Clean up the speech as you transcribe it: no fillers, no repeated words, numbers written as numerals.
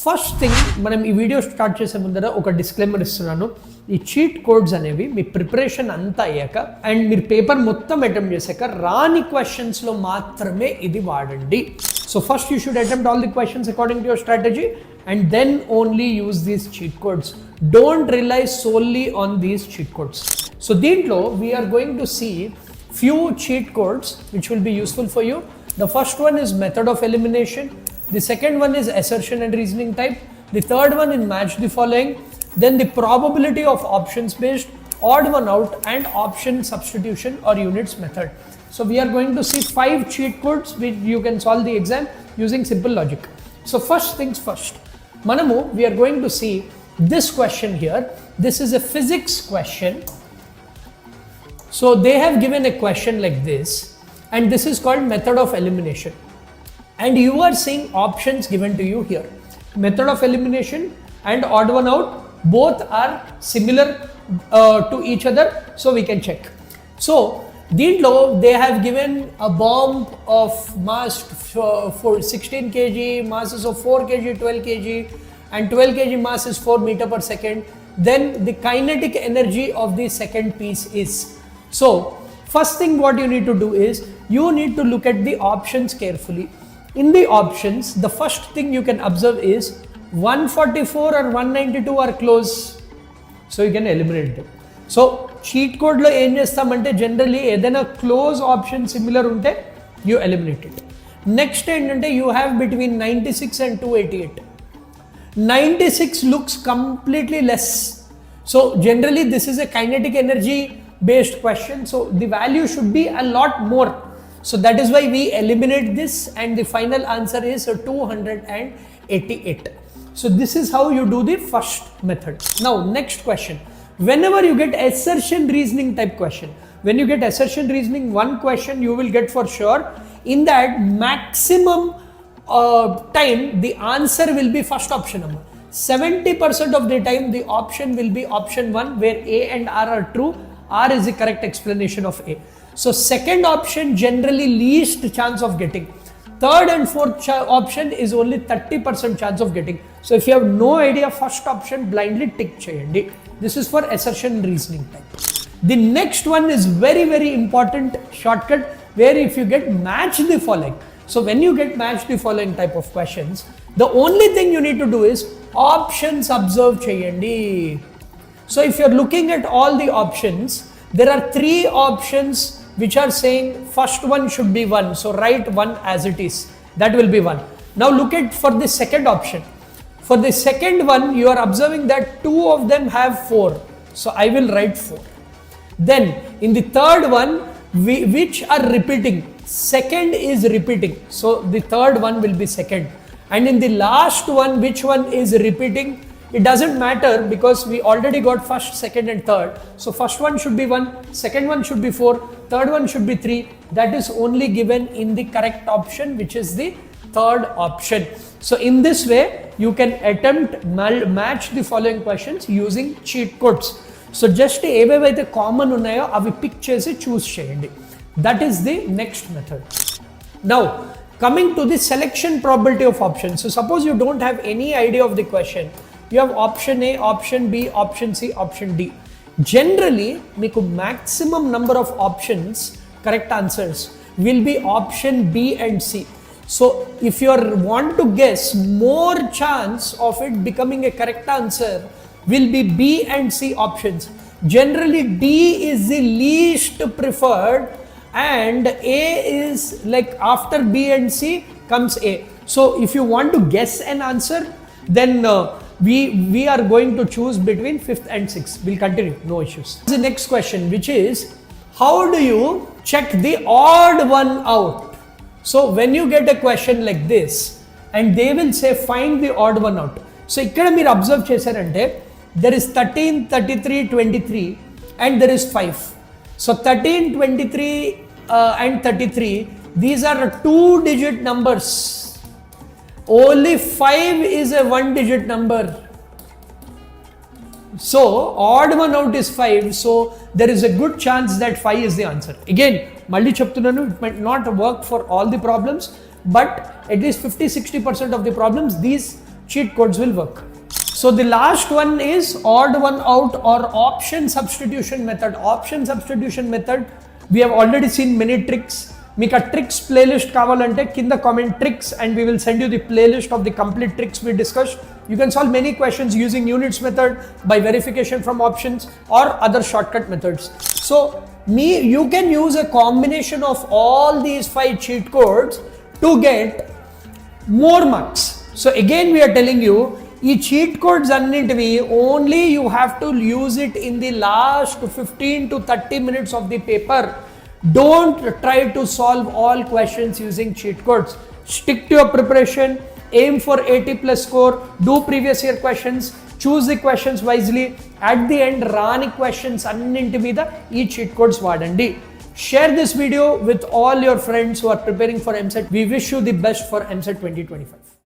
First thing మనం ఈ video start చేసే ముందర ఒక డిస్క్లైమర్ ఇస్తున్నాను. ఈ చీట్ కోడ్స్ అనేవి మీ ప్రిపరేషన్ అంతా అయ్యాక అండ్ మీరు పేపర్ మొత్తం అటెంప్ట్ చేశాక రాని క్వశ్చన్స్లో మాత్రమే ఇది వాడండి. So first you should attempt all the questions according to your strategy and then only use these cheat codes. Don't rely solely on these cheat codes. So deentlo we are going to see few cheat codes which will be useful for you. The first one is method of elimination. The second one is assertion and reasoning type. The third one is match the following. Then the probability of options based, odd one out, and option substitution or units method. So we are going to see 5 cheat codes which you can solve the exam using simple logic. So first things first. Manamu, we are going to see this question here. This is a physics question. So they have given a question like this, and this is called method of elimination. And you are seeing options given to you here. Method of elimination and odd one out, both are similar to each other, so we can check. So దీంట్లో they have given a bomb of mass for 16 kg, masses of 4 kg, 12 kg, and 12 kg mass is 4 meter per second. Then the kinetic energy of the second piece is. So first thing what you need to do is you need to look at the options carefully. In the options, the first thing you can observe is 144 or 192 are close, so you can eliminate them. So cheat code lo em chestamante generally edaina close option similar unte you eliminate it. Next endante you have between 96 and 288. 96 looks completely less, so generally this is a kinetic energy based question, so the value should be a lot more, so that is why we eliminate this and the final answer is 288. So this is how you do the first method. Now next question. Whenever you get assertion reasoning type question, when you get assertion reasoning, one question you will get for sure. In that maximum time, the answer will be first option number. 70% of the time, the option will be option 1, where A and R are true. R is the correct explanation of A. So second option generally least chance of getting. Third and fourth option is only 30% chance of getting. So if you have no idea, first option blindly tick cheyandi. This is for assertion reasoning type. The next one is very important shortcut, where if you get match the following. So when you get match the following type of questions, the only thing you need to do is options observe cheyandi. So if you're looking at all the options, there are 3 options which are saying first one should be 1. So write 1 as it is. That will be 1. Now look at for the second option. For the second one, you are observing that 2 of them have 4. So I will write 4. Then in the third one, which are repeating, second is repeating. So the third one will be second. And in the last one, which one is repeating? It doesn't matter because we already got first, second and third. So first one should be 1, second one should be 4, third one should be 3. That is only given in the correct option, which is the third option. So in this way, you can attempt match the following questions using cheat codes. So just ఏవేవైతే common ఉన్నాయో అవి pick చేసి చూస్ చేయండి. That is the next method. Now coming to the selection probability of options. So suppose you don't have any idea of the question. You have option A, option B, option C, option D. Generally, మీకు maximum number of options, correct answers, will be option B and C. So if you want to guess, more chance of it becoming a correct answer will be B and C options. Generally, D is the least preferred and A is like after B and C comes A. So if you want to guess an answer, then we are going to choose between 5th and 6th. We'll continue, no issues. The next question, which is how do you check the odd one out? So when you get a question like this and they will say find the odd one out. So ikkada meer observe chesarante there is 13, 33, 23 and there is 5. So 13, 23 and 33, these are 2-digit numbers. Only 5 is a 1-digit number. So odd one out is 5. So there is a good chance that 5 is the answer. Again, malli cheptunnanu, it might not work for all the problems, but at least 50-60% of the problems these cheat codes will work. So the last one is odd one out or option substitution method. Option substitution method, we have already seen many tricks. మీకు ఆ tricks playlist కావాలంటే కింద comment tricks and we will send you the playlist of the complete tricks we discussed. You can solve many questions using units method, by verification from options, or other shortcut methods. So you can use a combination of all these 5 cheat codes to get more marks. So again we are telling you, ఈ cheat codes అన్నింటివి only you have to use it in the last 15 to 30 minutes of the paper. Don't try to solve all questions using cheat codes. Stick to your preparation, aim for 80+ score, do previous year questions, choose the questions wisely. At the end, రాని questions అన్నింటి మీద ఈ cheat codes వాడండి. Share this video with all your friends who are preparing for EAMCET. We wish you the best for EAMCET 2025.